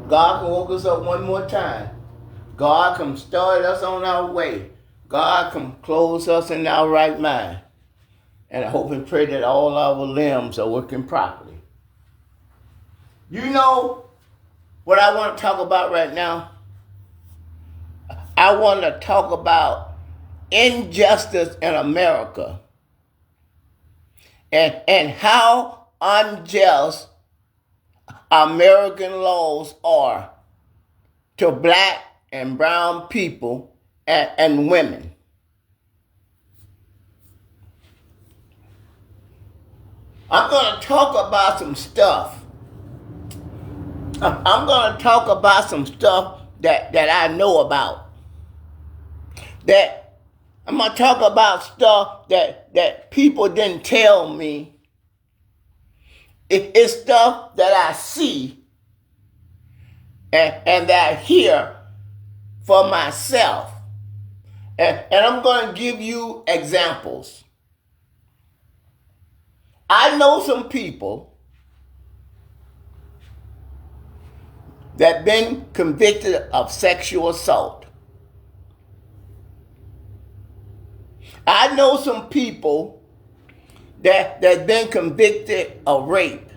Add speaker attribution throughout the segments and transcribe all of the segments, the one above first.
Speaker 1: God can woke us up one more time. God can start us on our way. God can close us in our right mind. And I hope and pray that all our limbs are working properly. You know what I want to talk about right now? I want to talk about injustice in America and how unjust American laws are to black and brown people and women. I'm going to talk about some stuff. I'm going to talk about some stuff that I know about. That I'm going to talk about stuff that people didn't tell me. It's stuff that I see and that I hear for myself. And I'm going to give you examples. I know some people that been convicted of sexual assault. I know some people that been convicted of rape.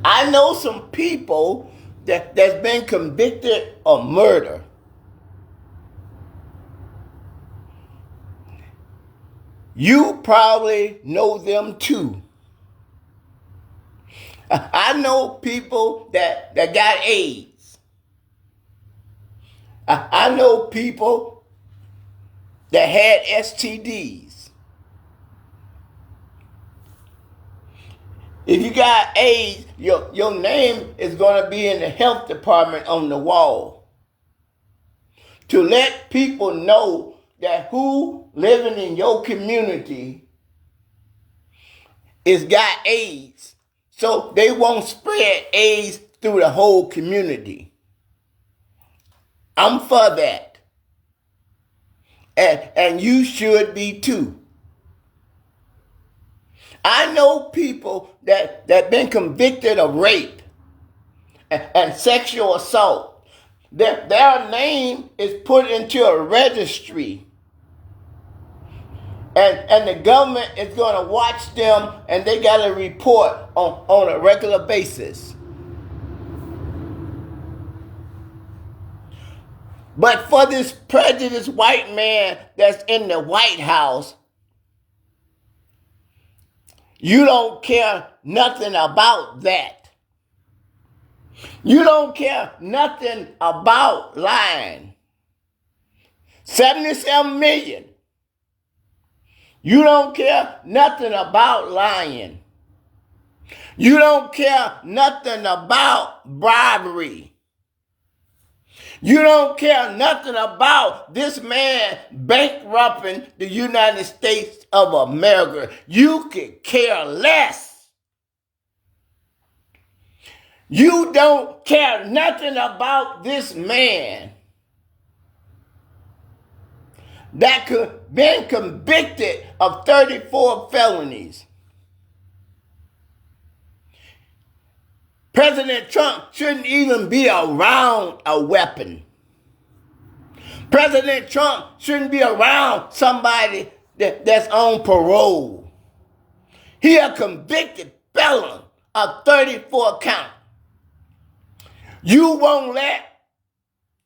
Speaker 1: I know some people that's been convicted of murder. You probably know them too. I know people that got AIDS. I know people that had STDs. If you got AIDS, your name is going to be in the health department on the wall to let people know that who living in your community is got AIDS, so they won't spread AIDS through the whole community. I'm for that. And you should be too. I know people that been convicted of rape and sexual assault. Their name is put into a registry. And the government is going to watch them, and they got to report on a regular basis. But for this prejudiced white man that's in the White House, you don't care nothing about that. You don't care nothing about lying. 77 million. You don't care nothing about lying. You don't care nothing about bribery. You don't care nothing about this man bankrupting the United States of America. You could care less. You don't care nothing about this man that could been convicted of 34 felonies. President Trump shouldn't even be around a weapon. President Trump shouldn't be around somebody that's on parole. He a convicted felon of 34 count. You won't let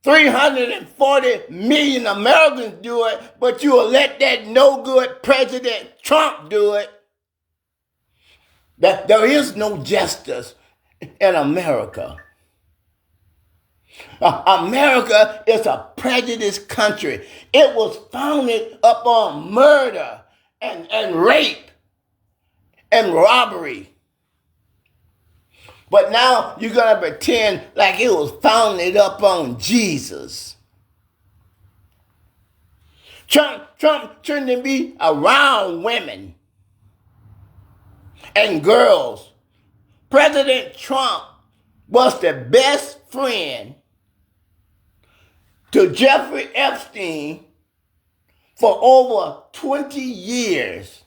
Speaker 1: 340 million Americans do it, but you will let that no good President Trump do it. That there is no justice in America. America is a prejudiced country. It was founded upon murder and rape and robbery. But now you're going to pretend like it was founded upon Jesus. Trump shouldn't be around women and girls. President Trump was the best friend to Jeffrey Epstein for over 20 years.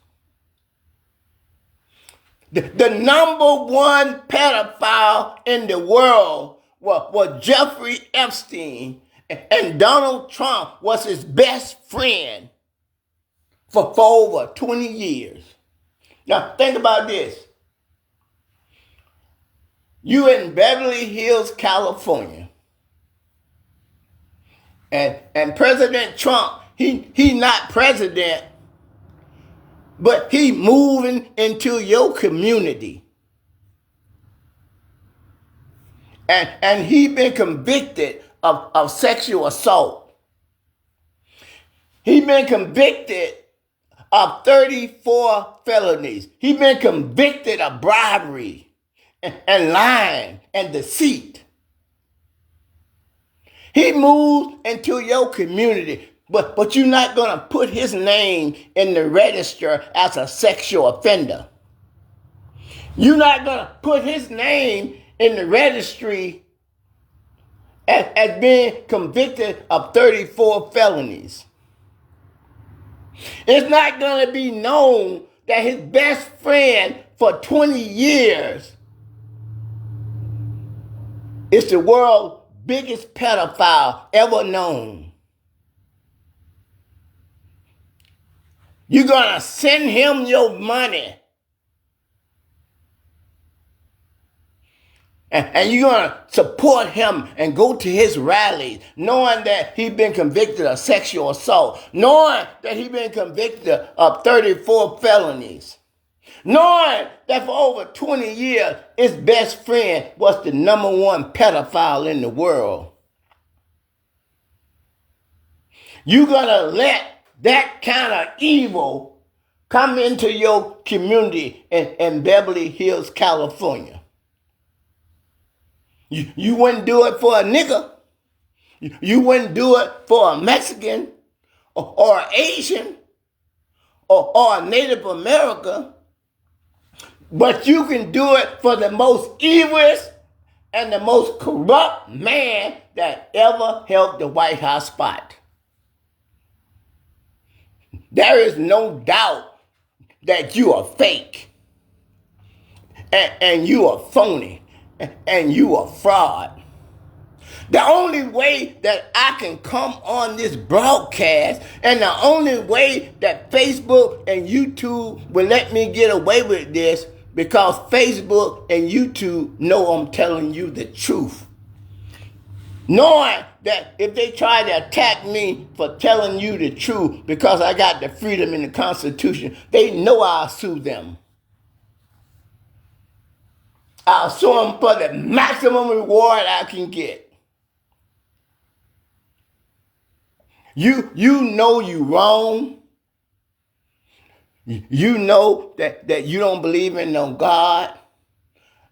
Speaker 1: The number one pedophile in the world was Jeffrey Epstein, and Donald Trump was his best friend for over 20 years. Now, think about this. You in Beverly Hills, California, and President Trump, he not president, but he moving into your community. And he been convicted of sexual assault. He been convicted of 34 felonies. He been convicted of bribery and lying and deceit. He moved into your community, but you're not going to put his name in the register as a sexual offender. You're not going to put his name in the registry as being convicted of 34 felonies. It's not going to be known that his best friend for 20 years is the world's biggest pedophile ever known. You're going to send him your money. And you're going to support him and go to his rallies, knowing that he's been convicted of sexual assault, knowing that he's been convicted of 34 felonies, knowing that for over 20 years, his best friend was the number one pedophile in the world. You're going to let that kind of evil come into your community in Beverly Hills, California. You wouldn't do it for a nigger. You wouldn't do it for a Mexican or an Asian or a Native American. But you can do it for the most evilest and the most corrupt man that ever held the White House spot. There is no doubt that you are fake and you are phony and you are fraud. The only way that I can come on this broadcast and the only way that Facebook and YouTube will let me get away with this, because Facebook and YouTube know I'm telling you the truth. Knowing that if they try to attack me for telling you the truth because I got the freedom in the Constitution, they know I'll sue them. I'll sue them for the maximum reward I can get. You know you wrong. You know that you don't believe in no God.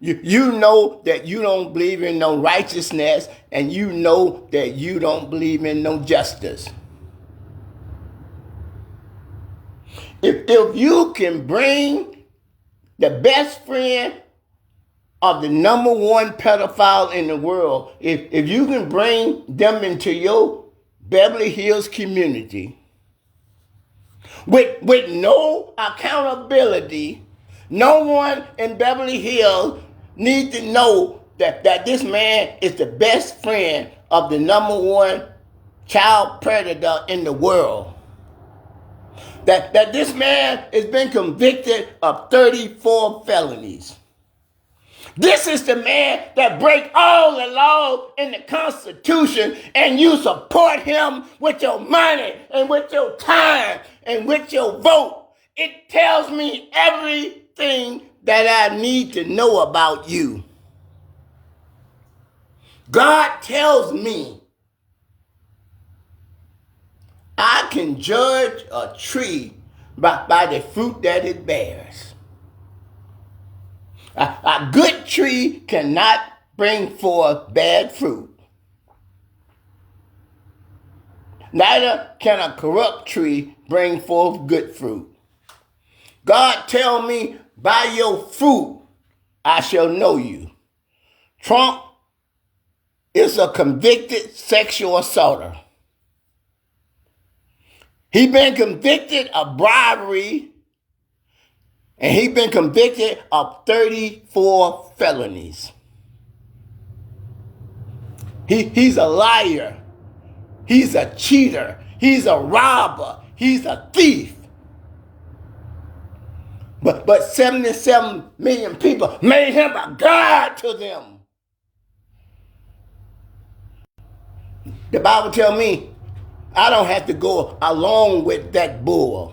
Speaker 1: You know that you don't believe in no righteousness, and you know that you don't believe in no justice. If you can bring the best friend of the number one pedophile in the world, if you can bring them into your Beverly Hills community with no accountability, no one in Beverly Hills needs to know that this man is the best friend of the number one child predator in the world. That this man has been convicted of 34 felonies. This is the man that breaks all the laws in the Constitution, and you support him with your money and with your time and with your vote. It tells me everything that I need to know about you. God tells me I can judge a tree by the fruit that it bears. A good tree cannot bring forth bad fruit. Neither can a corrupt tree bring forth good fruit. God tell me, by your fruit I shall know you. Trump is a convicted sexual assaulter. He been convicted of bribery And he's been convicted of 34 felonies. He's a liar. He's a cheater. He's a robber. He's a thief. But 77 million people made him a God to them. The Bible tells me I don't have to go along with that bull.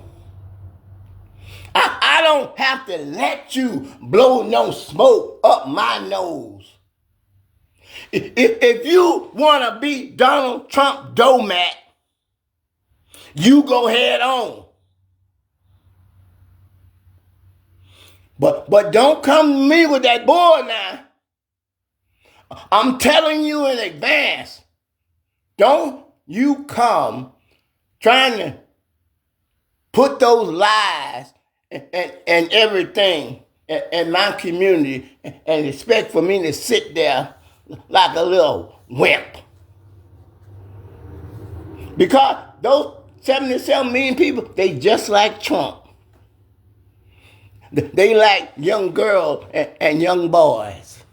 Speaker 1: I don't have to let you blow no smoke up my nose. If you want to be Donald Trump doormat, you go head on. But don't come to me with that bull now. I'm telling you in advance. Don't you come trying to put those lies and everything in my community and expect for me to sit there like a little wimp. Because those 77 million people, they just like Trump. They like young girls and young boys.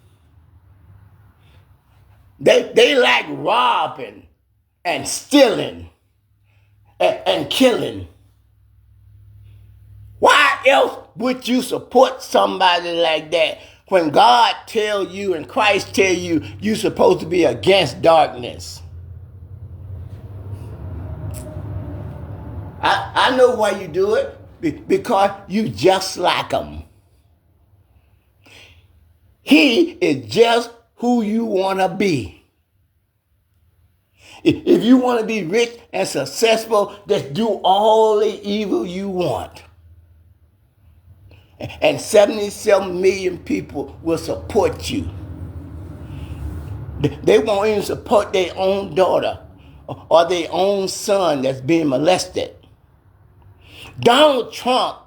Speaker 1: They like robbing and stealing and killing. Why else would you support somebody like that when God tell you and Christ tell you you're supposed to be against darkness? I know why you do it. Because you just like him. He is just who you want to be. If you want to be rich and successful, just do all the evil you want. And 77 million people will support you. They won't even support their own daughter or their own son that's being molested. Donald Trump,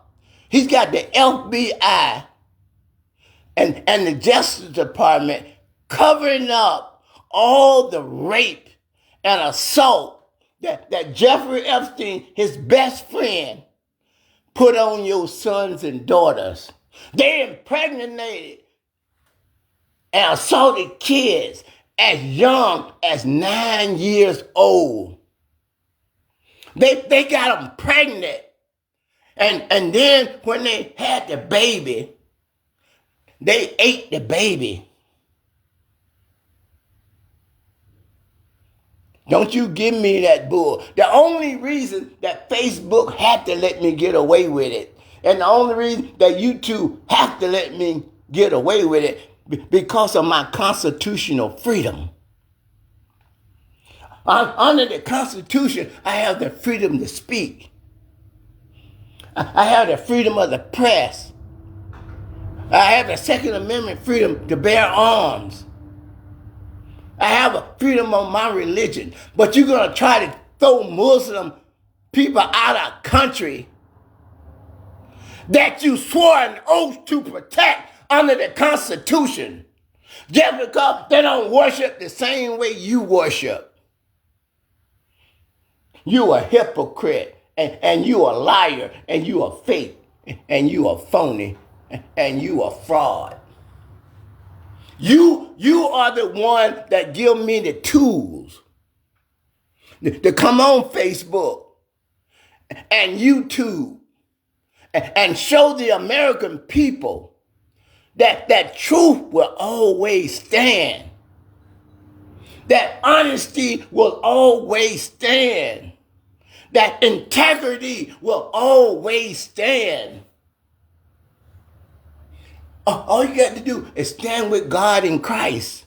Speaker 1: he's got the FBI and the Justice Department covering up all the rape and assault that Jeffrey Epstein, his best friend, put on your sons and daughters. They impregnated and assaulted kids as young as 9 years old. They got them pregnant. And then when they had the baby, they ate the baby. Don't you give me that bull. The only reason that Facebook had to let me get away with it, and the only reason that YouTube have to let me get away with it, because of my constitutional freedom. Under the Constitution, I have the freedom to speak. I have the freedom of the press. I have the Second Amendment freedom to bear arms. I have a freedom of my religion. But you're going to try to throw Muslim people out of country that you swore an oath to protect under the Constitution just because they don't worship the same way you worship. You a hypocrite. And you a liar, and you a fake, and you a phony, and you a fraud. You are the one that give me the tools to come on Facebook and YouTube and show the American people that truth will always stand, that honesty will always stand, that integrity will always stand. All you got to do is stand with God in Christ.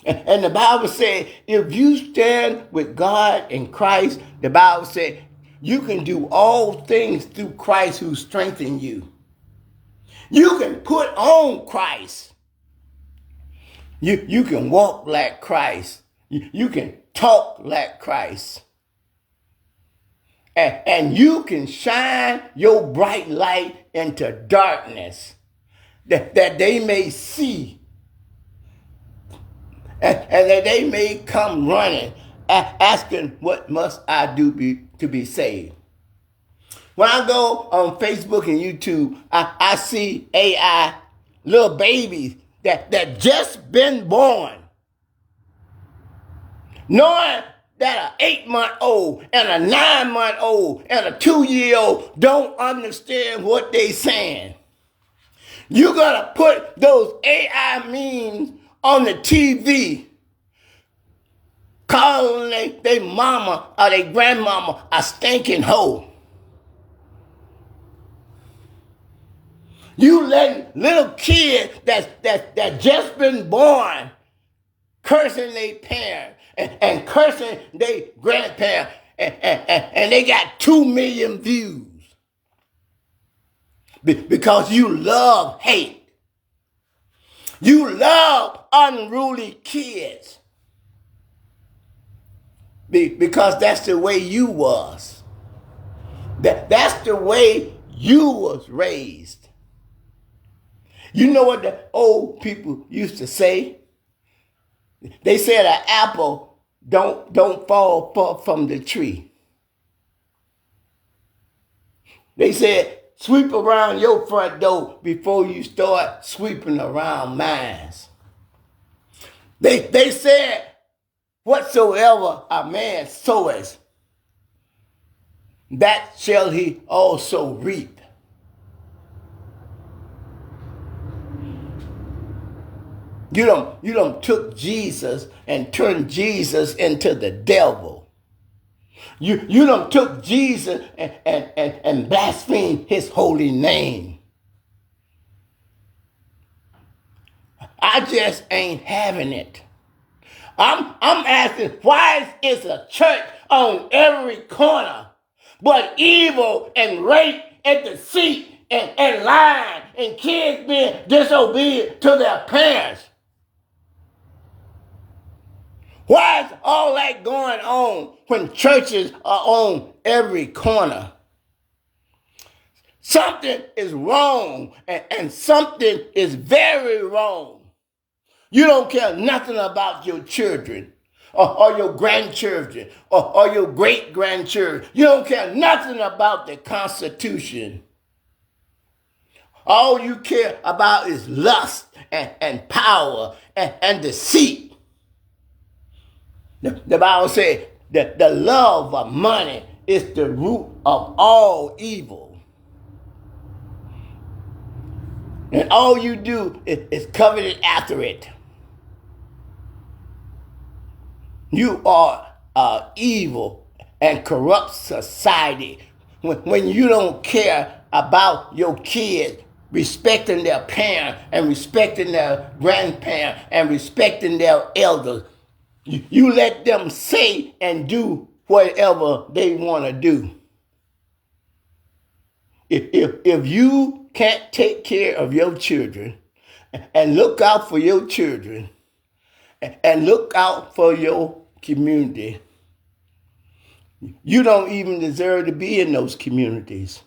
Speaker 1: And the Bible said, if you stand with God in Christ, the Bible said, you can do all things through Christ who strengthens you. You can put on Christ. You can walk like Christ. You can talk like Christ. And you can shine your bright light into darkness that they may see and that they may come running asking, what must I do to be saved? When I go on Facebook and YouTube, I see AI little babies that just been born, knowing that an 8-month-old and a 9-month-old and a 2-year-old don't understand what they saying. You're gonna put those AI memes on the TV, calling they mama or their grandmama a stinking hoe. You letting little kids that just been born cursing their parents and cursing their grandparents, and they got 2 million views because you love hate. You love unruly kids because that's the way you was. That's the way you was raised. You know what the old people used to say? They said an apple don't fall from the tree. They said sweep around your front door before you start sweeping around mine. They said whatsoever a man soweth, that shall he also reap. You don't took Jesus and turned Jesus into the devil. You don't took Jesus and blasphemed his holy name. I just ain't having it. I'm asking, why is a church on every corner but evil and rape and deceit and lying and kids being disobedient to their parents? Why is all that going on when churches are on every corner? Something is wrong, and something is very wrong. You don't care nothing about your children or your grandchildren or your great-grandchildren. You don't care nothing about the Constitution. All you care about is lust and power and deceit. The Bible says that the love of money is the root of all evil. And all you do is covet after it. You are evil and corrupt society when you don't care about your kids respecting their parents and respecting their grandparents and respecting their elders. You let them say and do whatever they want to do. If you can't take care of your children and look out for your children and look out for your community, you don't even deserve to be in those communities.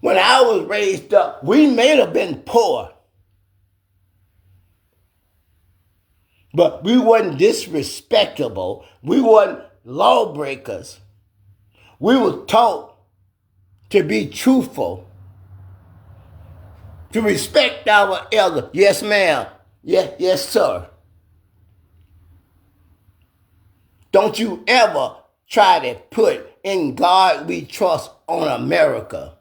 Speaker 1: When I was raised up, we may have been poor, but we wasn't disrespectable. We wasn't lawbreakers. We were taught to be truthful, to respect our elder. Yes, ma'am. Yes, sir. Don't you ever try to put "In God We Trust" on America.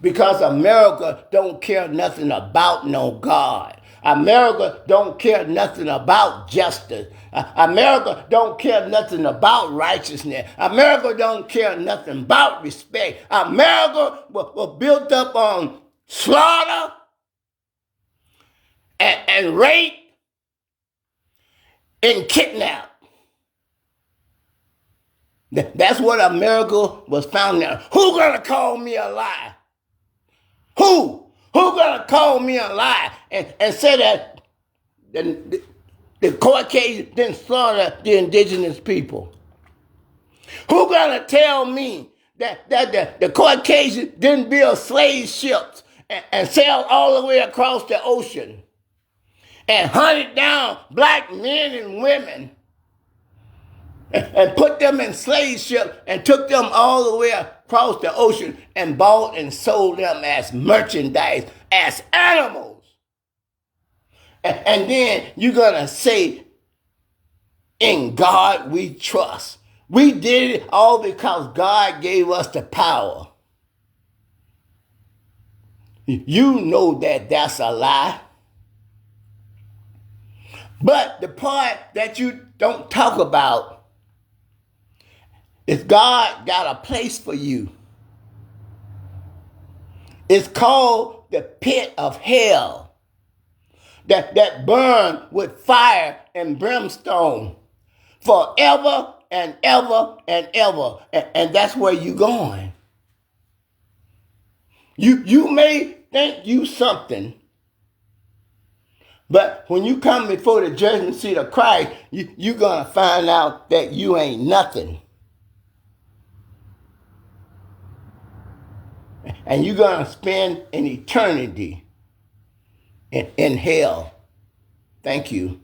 Speaker 1: Because America don't care nothing about no God. America don't care nothing about justice. America don't care nothing about righteousness. America don't care nothing about respect. America was built up on slaughter and rape and kidnap. That's what America was founded on. Who gonna call me a lie? Who gonna call me a lie and say that the Caucasians didn't slaughter the indigenous people? Who gonna tell me that the Caucasians didn't build slave ships and sail all the way across the ocean and hunted down black men and women and put them in slave ships and took them all the way across the ocean and bought and sold them as merchandise, as animals. And then you're going to say, in God we trust. We did it all because God gave us the power. You know that that's a lie. But the part that you don't talk about is God got a place for you. It's called the pit of hell that burn with fire and brimstone forever and ever and ever. And that's where you're going. You may think you something, but when you come before the judgment seat of Christ, you're going to find out that you ain't nothing. And you're going to spend an eternity in hell. Thank you.